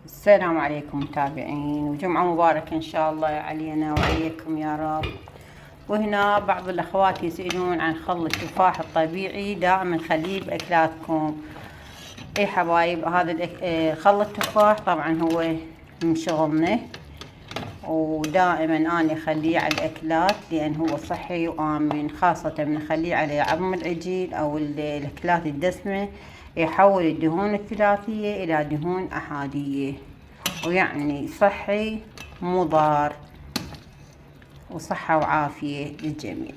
السلام عليكم متابعين، وجمعة مباركة إن شاء الله علينا وعليكم يا رب. وهنا بعض الأخوات يسألون عن خل التفاح الطبيعي، دائما خليه بأكلاتكم. إي حبايب، هذا خل التفاح طبعا هو من شغلنا، ودائما أنا أخليه على الأكلات لأن هو صحي وآمن، خاصة نخليه على عظم العجين أو الأكلات الدسمة، يحول الدهون الثلاثية إلى دهون أحادية، ويعني صحي مضار وصحة وعافية للجميع.